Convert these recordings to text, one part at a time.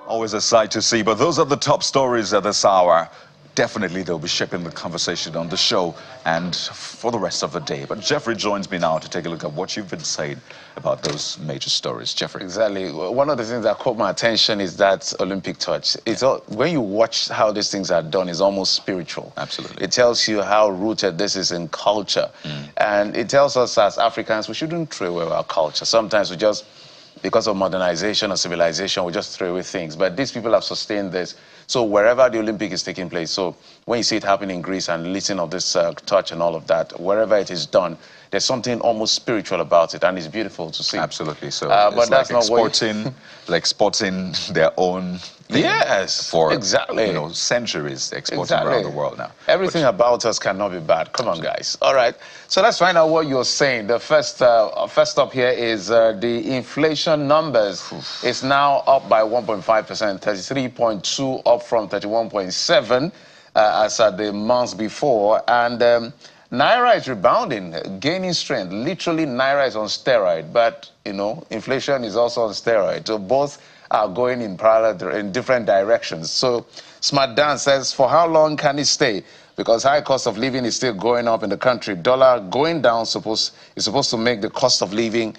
Always a sight to see, but those are the top stories at this hour. Definitely they'll be shaping the conversation on the show and for the rest of the day. But Jeffrey joins me now to take a look at what you've been saying about those major stories. Jeffrey. Exactly. One of the things that caught my attention is that Olympic touch. It's all, when you watch how these things are done, it's almost spiritual. Absolutely. It tells you how rooted this is in culture. And it tells us as Africans, we shouldn't throw away our culture. Sometimes we just, because of modernization or civilization, we just throw away things. But these people have sustained this. So wherever the Olympic is taking place, so when you see it happen in Greece and listening of this touch and all of that, wherever it is done, there's something almost spiritual about it, and it's beautiful to see. Absolutely. So but it's that's like not what exporting their own thing. Yes, for exactly. You know, centuries exporting around the world now. Everything about us cannot be bad. Come on, guys. All right. So let's find out what you're saying. The first up here is the inflation numbers. It's now up by 1.5%, 33.2 up from 31.7 as at the months before. And Naira is rebounding, gaining strength. Literally, Naira is on steroid, but, you know, inflation is also on steroid. So both are going in parallel, in different directions. So Smart Dan says, for how long can it stay? Because high cost of living is still going up in the country. Dollar going down is supposed to make the cost of living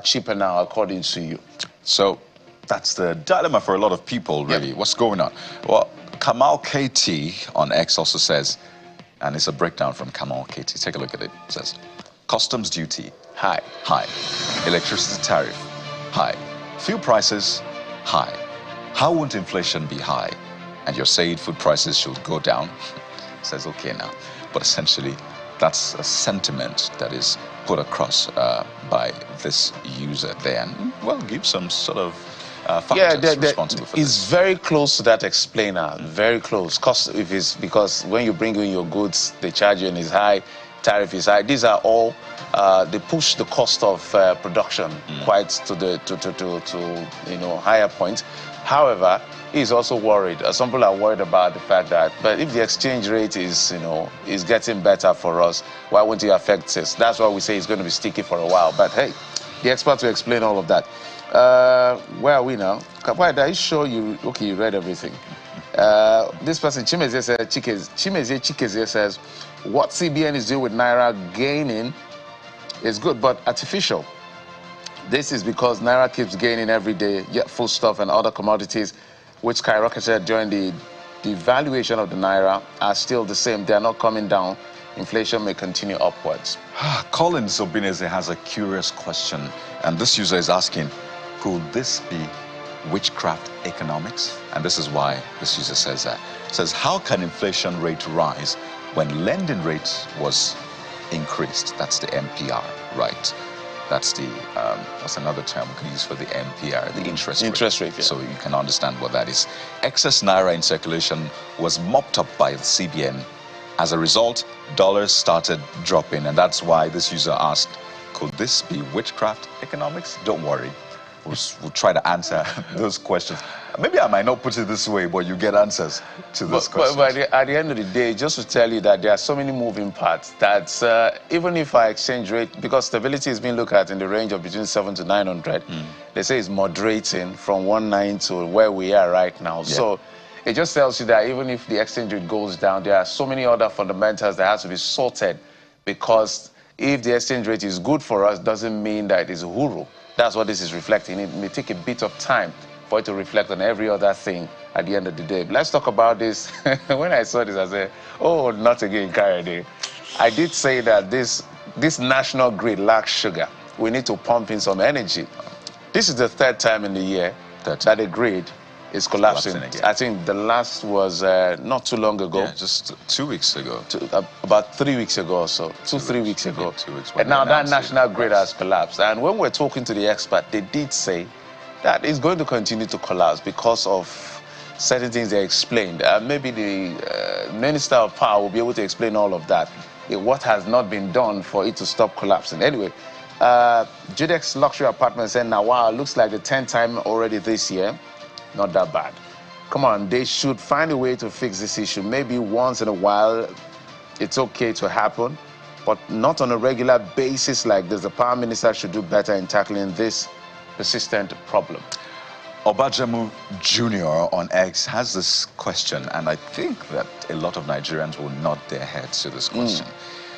cheaper now, according to you. So that's the dilemma for a lot of people, really. Yep. What's going on? Well, Kamal KT on X also says, and it's a breakdown from Kamal KT. Take a look at it. It says, customs duty, high. Electricity tariff, high. Fuel prices, high. How won't inflation be high? And you're saying food prices should go down? Says, okay now. But essentially, that's a sentiment that is put across by this user there. And, well, give some sort of factors responsible for this. It's very close to that explainer, very close. If it's because when you bring in your goods, the charging is high, tariff is high. These are all, they push the cost of production quite to you know, higher points. However, he's also worried. Some people are worried about the fact that, but if the exchange rate is, you know, is getting better for us, why won't it affect us? That's why we say it's going to be sticky for a while. But hey, the experts will explain all of that. Where are we now? Why did I show you? Okay, you read everything. This person, Chimezie says, what CBN is doing with Naira gaining is good, but artificial. This is because Naira keeps gaining every day, yet foodstuff and other commodities which skyrocketed during the devaluation of the Naira are still the same. They are not coming down. Inflation may continue upwards. Collins Obineze has a curious question, and this user is asking, could this be witchcraft economics? And this is why this user says that. It says, how can inflation rate rise when lending rate was increased? That's the MPR, right? That's the, what's another term we can use for the MPR, the interest rate. Interest rate, yeah. So you can understand what that is. Excess Naira in circulation was mopped up by the CBN. As a result, dollars started dropping, and that's why this user asked, could this be witchcraft economics? Don't worry. We'll try to answer those questions. Maybe I might not put it this way, but you get answers to those questions. But at the end of the day, just to tell you that there are so many moving parts that even if our exchange rate, because stability is being looked at in the range of between 700 to 900, they say it's moderating from 19 to where we are right now. Yeah. So it just tells you that even if the exchange rate goes down, there are so many other fundamentals that have to be sorted, because if the exchange rate is good for us, doesn't mean that it is a huru. That's what this is reflecting. It may take a bit of time for it to reflect on every other thing at the end of the day. But let's talk about this. When I saw this, I said, oh, not again, Kayode. I did say that this national grid lacks sugar. We need to pump in some energy. This is the third time in the year that the grid is collapsing. I think the last was not too long ago. Yeah, just 2 weeks ago. About 3 weeks ago or so. 3 weeks ago. 2 weeks. And now that national grid has collapsed. And when we're talking to the expert, they did say that it's going to continue to collapse because of certain things they explained. Maybe the Minister of Power will be able to explain all of that. What has not been done for it to stop collapsing. Anyway, JDEX Luxury Apartments said, now, wow, looks like the 10th time already this year. Not that bad. Come on, they should find a way to fix this issue. Maybe once in a while, it's okay to happen, but not on a regular basis like this. The Prime Minister should do better in tackling this persistent problem. Obajemu Jr. on X has this question, and I think that a lot of Nigerians will nod their heads to this question.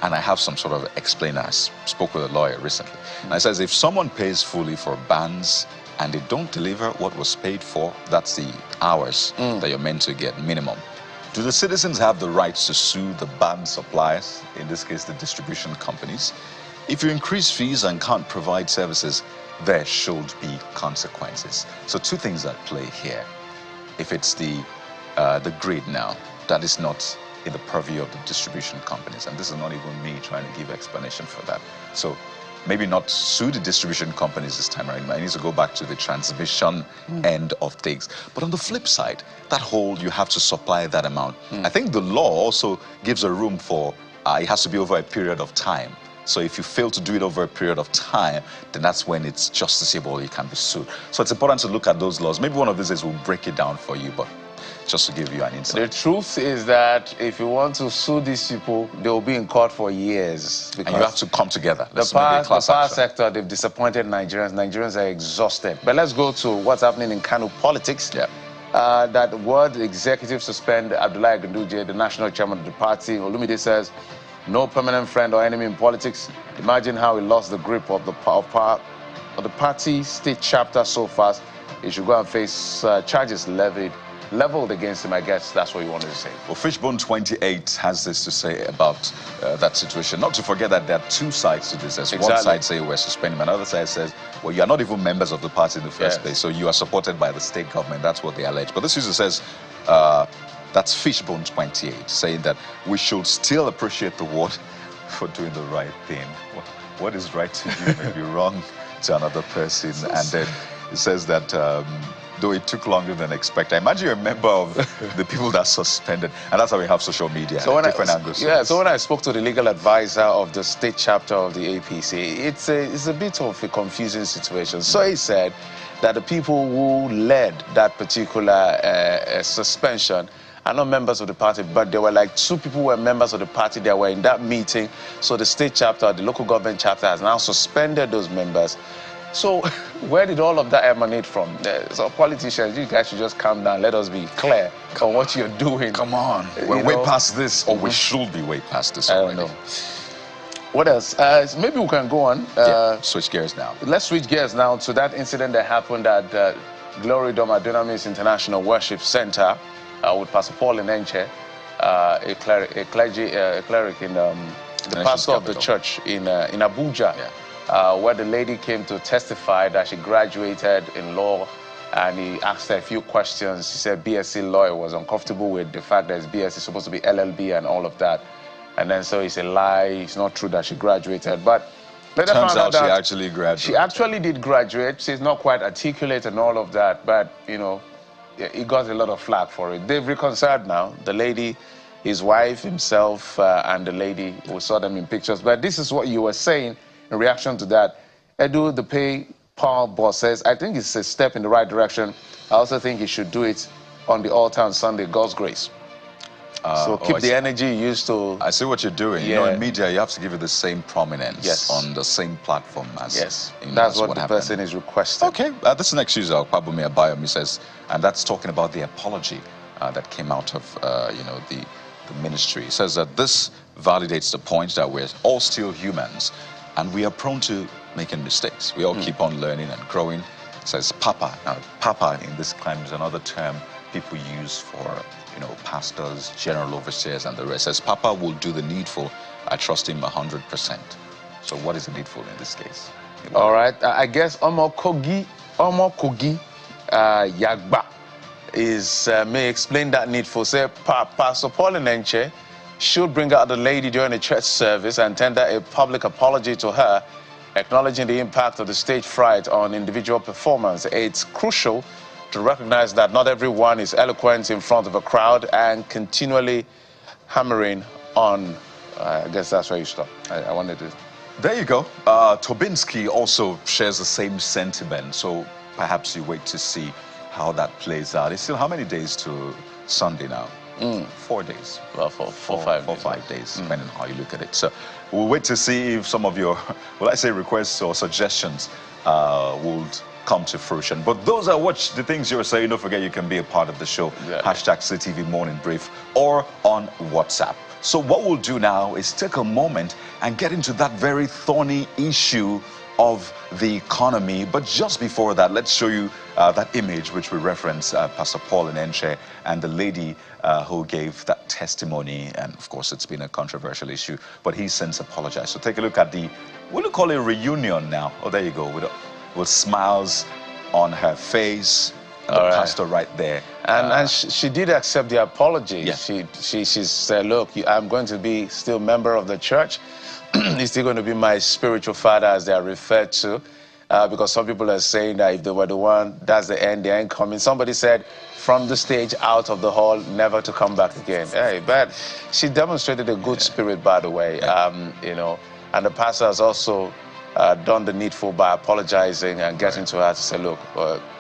And I have some sort of explainer. I spoke with a lawyer recently. And it says, if someone pays fully for bands and they don't deliver what was paid for, that's the hours that you're meant to get, minimum. Do the citizens have the rights to sue the band suppliers, in this case, the distribution companies? If you increase fees and can't provide services, there should be consequences. So two things at play here. If it's the grid now, that is not in the purview of the distribution companies. And this is not even me trying to give explanation for that. So maybe not sue the distribution companies this time around. I need to go back to the transmission end of things. But on the flip side, that whole you have to supply that amount. I think the law also gives a room for it has to be over a period of time. So if you fail to do it over a period of time, then that's when it's justiciable, you can be sued. So it's important to look at those laws. Maybe one of these days we'll break it down for you, but just to give you an insight. The truth is that if you want to sue these people, they will be in court for years. And you have to come together. The power sector, they've disappointed Nigerians. Nigerians are exhausted. But let's go to what's happening in Kano politics. Yeah. That World Executive suspend Abdullahi Ganduje, the national chairman of the party. Olumide says, no permanent friend or enemy in politics. Imagine how he lost the grip of the power of the party state chapter so fast. He should go and face charges leveled against him. I guess that's what you wanted to say. Well, Fishbone 28 has this to say about that situation. Not to forget that there are two sides to this. There's one side say we're suspending him, another side says, well, you're not even members of the party in the first place, so you are supported by the state government. That's what they allege. But this user says, that's Fishbone 28, saying that we should still appreciate the ward for doing the right thing. What is right to you may be wrong to another person. And then it says that though it took longer than expected. I imagine you're a member of the people that suspended, and that's how we have social media, so different angles. Yeah, so when I spoke to the legal advisor of the state chapter of the APC, it's a bit of a confusing situation. So he said that the people who led that particular suspension are not members of the party, but there were like two people who were members of the party that were in that meeting. So the state chapter, the local government chapter has now suspended those members. So where did all of that emanate from? So politicians, you guys should just calm down. Let us be clear on what you're doing. Come on. We're way past this, or we should be way past this already. I don't know. What else? Maybe we can go on. Switch gears now. Let's switch gears now to that incident that happened at Glory Doma Dunamis International Worship Center with Pastor Paul Enenche, a cleric in the pastor of the church in Abuja. Where the lady came to testify that she graduated in law, and he asked her a few questions. She said BSc law was uncomfortable with the fact that BSc is supposed to be LLB and all of that. And then so it's a lie, it's not true that she graduated. But later turns out she actually graduated. She actually did graduate. She's not quite articulate and all of that, but you know, he got a lot of flack for it. They've reconciled now. The lady, his wife, himself, and the lady, we saw them in pictures. But this is what you were saying in reaction to that. Edu, the pay Paul boss says, I think it's a step in the right direction. I also think he should do it on the altar on Sunday, God's grace. So keep the energy you used to. I see what you're doing. You know, in media, you have to give it the same prominence on the same platform as. That's what the person is requesting. Okay, this next user, Kwabumi Abayomi, says, and that's talking about the apology that came out of, the ministry. He says that this validates the point that we're all still humans, and we are prone to making mistakes. We all keep on learning and growing. It says Papa. Now, Papa in this climate is another term people use for, pastors, general overseers, and the rest. It says Papa will do the needful. I trust him 100%. So what is the needful in this case? All right. I guess Omo Kogi Yagba may explain that needful. Say Pastor Paul Enenche should bring out the lady during a church service and tender a public apology to her, acknowledging the impact of the stage fright on individual performance. It's crucial to recognize that not everyone is eloquent in front of a crowd and continually hammering on. I guess that's where you stop. I wanted to. There you go. Tobinski also shares the same sentiment. So perhaps you wait to see how that plays out. It's still how many days to Sunday now? 4 days. Well, four, 5 days, depending on how you look at it. So we'll wait to see if some of your, requests or suggestions would come to fruition. But those are the things you were saying. Don't forget you can be a part of the show. Yeah. Hashtag CTV Morning Brief or on WhatsApp. So what we'll do now is take a moment and get into that very thorny issue of the economy. But just before that, let's show you that image which we reference Pastor Paul Enenche and the lady who gave that testimony. And of course, it's been a controversial issue, but he's since apologized. So take a look at the, we'll call it a reunion now. Oh, there you go, with smiles on her face. And the pastor right there. And she did accept the apology. Yeah. She said, look, I'm going to be still member of the church. He's still going to be my spiritual father, as they are referred to. Because some people are saying that if they were the one, that's the end, they ain't coming. Somebody said, from the stage, out of the hall, never to come back again. Hey, but she demonstrated a good spirit, by the way. You know, and the pastor has also done the needful by apologizing and getting to her to say, look,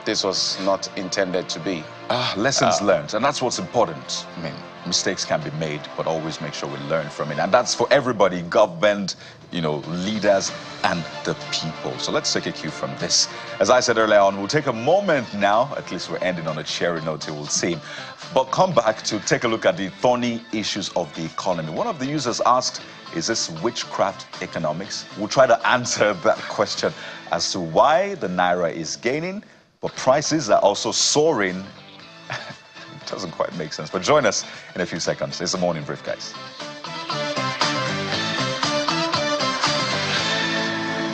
this was not intended to be. Lessons learned, and that's what's important. I mean, mistakes can be made, but always make sure we learn from it. And that's for everybody, government, you know, leaders and the people. So let's take a cue from this. As I said earlier on, we'll take a moment now, at least we're ending on a cheery note, it will seem, but come back to take a look at the thorny issues of the economy. One of the users asked, is this witchcraft economics? We'll try to answer that question as to why the Naira is gaining, but prices are also soaring. It doesn't quite make sense, but join us in a few seconds. It's the Morning Brief, guys.